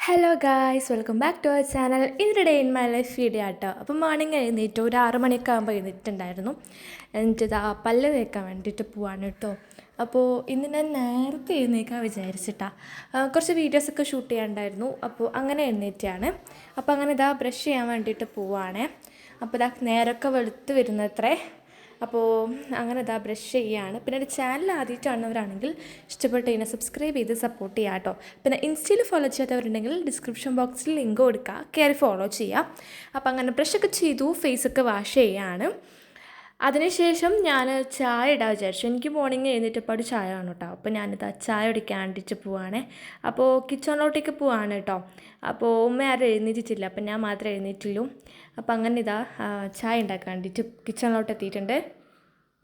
Hello guys, welcome back to our channel. ഇതൊരു day in my life video ആട്ടോ. അപ്പോൾ morning എഴുന്നേറ്റ് ഒരു 6 മണിയൊക്കെ ആകുമ്പോൾ എഴുന്നേറ്റുണ്ടായിരുന്നു. എന്നിട്ട് പല്ല് തേക്കാൻ വേണ്ടിയിട്ട് പോവാണ് കേട്ടോ. അപ്പോൾ ഇന്ന് ഞാൻ നേരത്തെ എഴുന്നേക്കാൻ വിചാരിച്ചിട്ടാ. കുറച്ച് വീഡിയോസൊക്കെ ഷൂട്ട് ചെയ്യാനുണ്ടായിരുന്നു. അപ്പോൾ അങ്ങനെ എഴുന്നേറ്റാണ്. അപ്പോൾ അങ്ങനെ ബ്രഷ് ചെയ്യാൻ വേണ്ടിയിട്ട് പോവാണ്. അപ്പോൾ നേരമൊക്കെ വെളുത്ത് വരുന്നത്രേ. അപ്പോൾ അങ്ങനെ ബ്രഷ് ചെയ്യുകയാണ്. പിന്നെ എൻ്റെ ചാനൽ ആദ്യമായിട്ടാണവരാണെങ്കിൽ ഇഷ്ടപ്പെട്ട് കഴിഞ്ഞാൽ സബ്സ്ക്രൈബ് ചെയ്ത് സപ്പോർട്ട് ചെയ്യുക കേട്ടോ. പിന്നെ ഇൻസ്റ്റയിൽ ഫോളോ ചെയ്യാത്തവരുണ്ടെങ്കിൽ ഡിസ്ക്രിപ്ഷൻ ബോക്സിൽ ലിങ്ക് കൊടുക്കുക, കയറി ഫോളോ ചെയ്യുക. അപ്പോൾ അങ്ങനെ ബ്രഷൊക്കെ ചെയ്തു, ഫേസൊക്കെ വാഷ് ചെയ്യുകയാണ്. അതിനുശേഷം ഞാൻ ചായ ഇടാൻ വിചാരിച്ചു. എനിക്ക് മോർണിംഗ് എഴുന്നേറ്റപ്പോൾ ചായ വേണം കേട്ടോ. അപ്പോൾ ഞാനിതാ ചായ കുടിക്കാൻ വേണ്ടിയിട്ട് പോവാണ്. അപ്പോൾ കിച്ചണിലോട്ടേക്ക് പോവാണ് കേട്ടോ. അപ്പോൾ ഉമ്മ ആരും എഴുന്നേറ്റിട്ടില്ല, അപ്പം ഞാൻ മാത്രമേ എഴുന്നേറ്റുള്ളൂ. അപ്പോൾ അങ്ങനെ ചായ ഉണ്ടാക്കാൻ വേണ്ടിയിട്ട് കിച്ചണിലോട്ട് എത്തിയിട്ടുണ്ട്.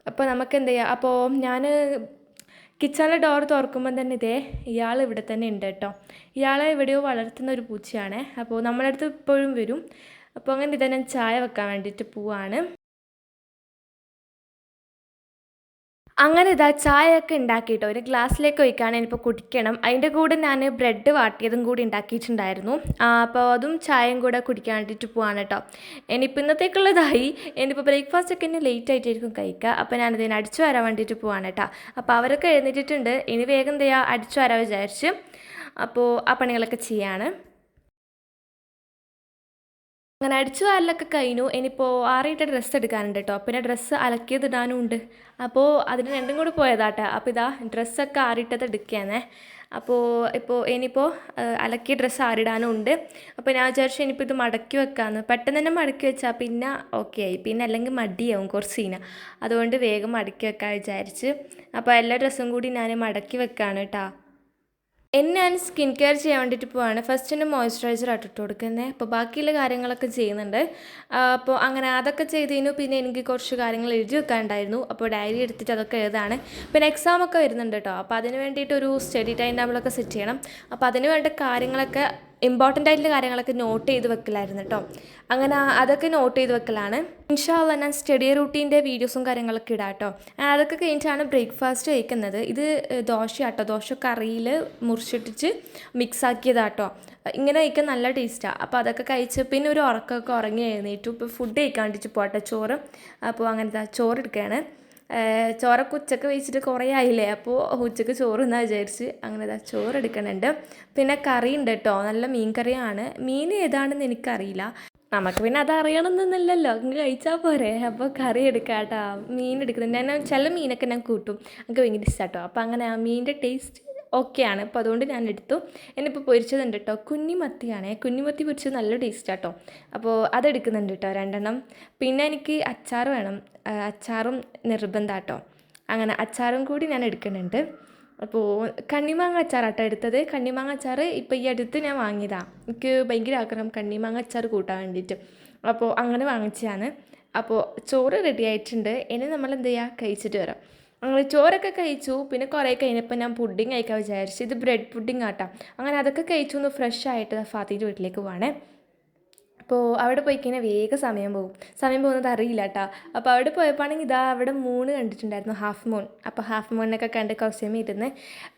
അപ്പോൾ നമുക്ക് എന്ത് ചെയ്യാം, അപ്പോൾ ഞാൻ കിച്ചണിലെ ഡോർ തുറക്കുമ്പം തന്നെ ഇയാൾ ഇവിടെ തന്നെ ഉണ്ട് കേട്ടോ. ഇയാളെ എവിടെയോ വളർത്തുന്ന ഒരു പൂച്ചയാണ്. അപ്പോൾ നമ്മുടെ അടുത്ത് ഇപ്പോഴും വരും. അപ്പോൾ അങ്ങനെ ഞാൻ ചായ വെക്കാൻ വേണ്ടിയിട്ട് പോവാണ്. അങ്ങനെ ചായയൊക്കെ ഉണ്ടാക്കിയിട്ടോ ഒരു ഗ്ലാസ്സിലേക്ക് ഒഴിക്കാൻ ഇനിയിപ്പോൾ കുടിക്കണം. അതിൻ്റെ കൂടെ ഞാൻ ബ്രെഡ് വാട്ടിയതും കൂടി ഉണ്ടാക്കിയിട്ടുണ്ടായിരുന്നു. അപ്പോൾ അതും ചായയും കൂടെ കുടിക്കാൻ വേണ്ടിയിട്ട് പോവാണ് കേട്ടോ. ഇനിയിപ്പോൾ ഇന്നത്തേക്കുള്ളതായി. ഇനിയിപ്പോൾ ബ്രേക്ക്ഫാസ്റ്റ് ഒക്കെ ഇനി ലേറ്റ് ആയിട്ടായിരിക്കും കഴിക്കുക. അപ്പോൾ ഞാനതിന് അടിച്ചു വരാൻ വേണ്ടിയിട്ട് പോവാണ് കേട്ടോ. അപ്പോൾ അവരൊക്കെ എഴുന്നേറ്റിട്ടുണ്ട്. ഇനി വേഗം അടിച്ചു വരാൻ വിചാരിച്ച് അപ്പോൾ ആ പണികളൊക്കെ ചെയ്യാണ്. അങ്ങനെ അടിച്ചു വാരലൊക്കെ കഴിഞ്ഞു. ഇനിയിപ്പോൾ ആറിയിട്ട് ഡ്രസ്സ് എടുക്കാനുണ്ട് കേട്ടോ. പിന്നെ ഡ്രസ്സ് അലക്കിയത് ഇടാനും ഉണ്ട്. അപ്പോൾ അതിന് രണ്ടും കൂടി പോയതാട്ടെ. അപ്പോൾ ഡ്രസ്സൊക്കെ ആറിയിട്ടത് എടുക്കുകയാണേ. അപ്പോൾ ഇനിയിപ്പോൾ അലക്കിയ ഡ്രസ്സ് ആറിടാനും ഉണ്ട്. അപ്പോൾ ഞാൻ വിചാരിച്ചു ഇനിയിപ്പോൾ ഇത് മടക്കി വെക്കാമെന്ന്. പെട്ടെന്ന് തന്നെ മടക്കി വെച്ചാൽ പിന്നെ ഓക്കെ ആയി. പിന്നെ അല്ലെങ്കിൽ മടിയാവും കുറച്ച് സീന. അതുകൊണ്ട് വേഗം മടക്കി വെക്കാൻ വിചാരിച്ച് അപ്പോൾ എല്ലാ ഡ്രസ്സും കൂടി ഞാൻ മടക്കി വെക്കാണ് കേട്ടോ. ഞാൻ സ്കിൻ കെയർ ചെയ്യാൻ വേണ്ടിയിട്ട് പോവാണ്. ഫസ്റ്റ് മോയ്സ്ചറൈസർ ഇട്ട് കൊടുക്കുന്നത്. അപ്പോൾ ബാക്കിയുള്ള കാര്യങ്ങളൊക്കെ ചെയ്യുന്നുണ്ട്. അപ്പോൾ അങ്ങനെ അതൊക്കെ ചെയ്തതിനു പിന്നെ എനിക്ക് കുറച്ച് കാര്യങ്ങൾ എഴുതി വെക്കാനുണ്ടായിരുന്നു. അപ്പോൾ ഡയറി എടുത്തിട്ട് അതൊക്കെ എഴുതാണ്. പിന്നെ എക്സാമൊക്കെ വരുന്നുണ്ട് കേട്ടോ. അപ്പോൾ അതിന് വേണ്ടിയിട്ട് ഒരു സ്റ്റഡി ടൈം ടേബിളൊക്കെ സെറ്റ് ചെയ്യണം. അപ്പോൾ അതിന് വേണ്ട കാര്യങ്ങളൊക്കെ ഇമ്പോർട്ടൻ്റ് ആയിട്ടുള്ള കാര്യങ്ങളൊക്കെ നോട്ട് ചെയ്ത് വെക്കലായിരുന്നു കേട്ടോ. അങ്ങനെ അതൊക്കെ നോട്ട് ചെയ്ത് വെക്കലാണ്. ഇൻഷാ അല്ലാഹ് ഞാൻ സ്റ്റഡി റൂട്ടീൻ്റെ വീഡിയോസും കാര്യങ്ങളൊക്കെ ഇടാം കേട്ടോ. അതൊക്കെ കഴിഞ്ഞിട്ടാണ് ബ്രേക്ക്ഫാസ്റ്റ് കഴിക്കുന്നത്. ഇത് ദോശയാട്ടോ. ദോശ കറിയിൽ മുറിച്ചിട്ടിട്ട് മിക്സ് ആക്കിയതാട്ടോ. ഇങ്ങനെ കഴിക്കാൻ നല്ല ടേസ്റ്റാണ്. അപ്പോൾ അതൊക്കെ കഴിച്ച് പിന്നെ ഒരു ഉറക്കമൊക്കെ ഉറങ്ങി എഴുന്നേറ്റു. ഇപ്പോൾ ഫുഡ് കഴിക്കാൻ വേണ്ടിയിട്ട് പോട്ടെ, ചോറ്. അപ്പോൾ അങ്ങനെ ചോറ് എടുക്കുകയാണ്. ചോറൊക്കെ ഉച്ചക്ക് വെച്ചിട്ട് കുറേ ആയില്ലേ. അപ്പോൾ ഉച്ചക്ക് ചോറ് എന്നാ വിചാരിച്ച് അങ്ങനെ ചോറ് എടുക്കുന്നുണ്ട്. പിന്നെ കറി ഉണ്ട് കേട്ടോ. നല്ല മീൻ കറിയാണ്. മീൻ ഏതാണെന്ന് എനിക്കറിയില്ല. നമുക്ക് പിന്നെ അത് അറിയണമെന്നൊന്നുമില്ലല്ലോ, അങ്ങ് കഴിച്ചാൽ പോരെ. അപ്പോൾ കറി എടുക്കാം കേട്ടോ. മീൻ എടുക്കുന്നുണ്ട്. ഞാൻ ചില മീനൊക്കെ ഞാൻ കൂട്ടും, എനിക്ക് ഭയങ്കര ഇഷ്ടമാട്ടോ. അപ്പോൾ അങ്ങനെ ആ മീനിൻ്റെ ടേസ്റ്റ് ഓക്കെയാണ്. അപ്പോൾ അതുകൊണ്ട് ഞാൻ എടുത്തു. എന്നിപ്പോൾ പൊരിച്ചതുണ്ട് കേട്ടോ. കുഞ്ഞിമത്തിയാണേ. കുഞ്ഞിമത്തി പൊരിച്ചത് നല്ല ടേസ്റ്റാട്ടോ. അപ്പോൾ അതെടുക്കുന്നുണ്ട് കേട്ടോ 2 പിന്നെ എനിക്ക് അച്ചാർ വേണം. അച്ചാറും നിർബന്ധമാട്ടോ. അങ്ങനെ അച്ചാറും കൂടി ഞാൻ എടുക്കുന്നുണ്ട്. അപ്പോൾ കണ്ണിമാങ്ങ അച്ചാറാട്ടോ എടുത്തത്. കണ്ണിമാങ്ങ അച്ചാർ ഇപ്പോൾ ഈ അടുത്ത് ഞാൻ വാങ്ങിയതാണ്. എനിക്ക് ഭയങ്കര ആഗ്രഹം കണ്ണിമാങ്ങ അച്ചാർ കൂട്ടാൻ വേണ്ടിയിട്ട്. അപ്പോൾ അങ്ങനെ വാങ്ങിച്ചതാണ്. അപ്പോൾ ചോറ് റെഡി ആയിട്ടുണ്ട്. ഇനി നമ്മൾ എന്ത് ചെയ്യുക, കഴിച്ചിട്ട് വരാം. അങ്ങനെ ചോറൊക്കെ കഴിച്ചു. പിന്നെ കുറേ കഴിഞ്ഞപ്പോൾ ഞാൻ പുഡിങ് കഴിക്കാൻ വിചാരിച്ചു. ഇത് ബ്രെഡ് പുഡിങ് ആട്ടോ. അങ്ങനെ അതൊക്കെ കഴിച്ചു ഒന്ന് ഫ്രഷ് ആയിട്ട് ഫാത്തിൻ്റെ വീട്ടിലേക്ക് പോവാണേ. അപ്പോൾ അവിടെ പോയി കഴിഞ്ഞാൽ വേഗം സമയം പോകുന്നത് അറിയില്ല കേട്ടോ. അപ്പോൾ അവിടെ പോയപ്പോഴാണെങ്കിൽ അവിടെ മൂൺ കണ്ടിട്ടുണ്ടായിരുന്നു, ഹാഫ് മൂൺ. അപ്പോൾ ഹാഫ് മൂണിനൊക്കെ കണ്ട് കുറച്ച് സമയം ഇരുന്ന്.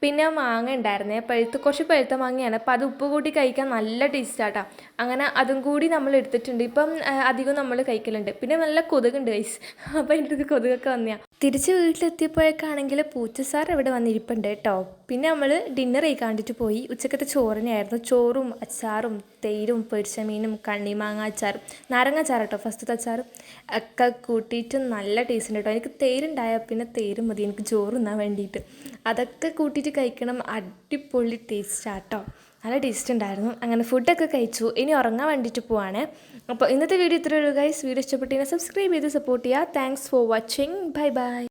പിന്നെ മാങ്ങ ഉണ്ടായിരുന്നേ, കുറച്ച് പഴുത്ത മാങ്ങയാണ്. അപ്പോൾ അത് ഉപ്പ് കൂട്ടി കഴിക്കാൻ നല്ല ടേസ്റ്റാട്ടോ. അങ്ങനെ അതും കൂടി നമ്മൾ എടുത്തിട്ടുണ്ട്. ഇപ്പം അധികം നമ്മൾ കഴിക്കലുണ്ട്. പിന്നെ നല്ല കൊതുകുണ്ട് ഗൈസ്. അപ്പോൾ എൻ്റെ അടുത്ത് കൊതുകൊക്കെ വന്നെയാണ്. തിരിച്ച് വീട്ടിലെത്തിയപ്പോഴേക്കാണെങ്കിൽ പൂച്ചസാർ ഇവിടെ വന്നിരിപ്പുണ്ട് കേട്ടോ. പിന്നെ നമ്മൾ ഡിന്നർ കഴിക്കാണ്ടിട്ട് പോയി. ഉച്ചക്കത്തെ ചോറിനായിരുന്നു. ചോറും അച്ചാറും തൈരും പൊരിച്ച മീനും കണ്ണിമാങ്ങ അച്ചാറും നാരങ്ങ അച്ചാറ് കേട്ടോ, ഫസ്റ്റത്തെ അച്ചാറും ഒക്കെ കൂട്ടിയിട്ട് നല്ല ടേസ്റ്റ് ഉണ്ട് കേട്ടോ. എനിക്ക് തൈരുണ്ടായാൽ പിന്നെ തൈരും മതി എനിക്ക് ചോറ് തിന്നാൻ വേണ്ടിയിട്ട്. അതൊക്കെ കൂട്ടിയിട്ട് കഴിക്കണം. അടിപൊളി ടേസ്റ്റാട്ടോ. നല്ല ടേസ്റ്റ് ഉണ്ടായിരുന്നു. അങ്ങനെ ഫുഡൊക്കെ കഴിച്ചു. ഇനി ഉറങ്ങാൻ വേണ്ടിയിട്ട് പോവാണ്. അപ്പോൾ ഇന്നത്തെ വീഡിയോ ഇത്രയേ ഉള്ളൂ ഗൈസ്. വീഡിയോ ഇഷ്ടപ്പെട്ടെങ്കിൽ സബ്സ്ക്രൈബ് ചെയ്ത് സപ്പോർട്ട് ചെയ്യുക. Thanks for watching. Bye bye.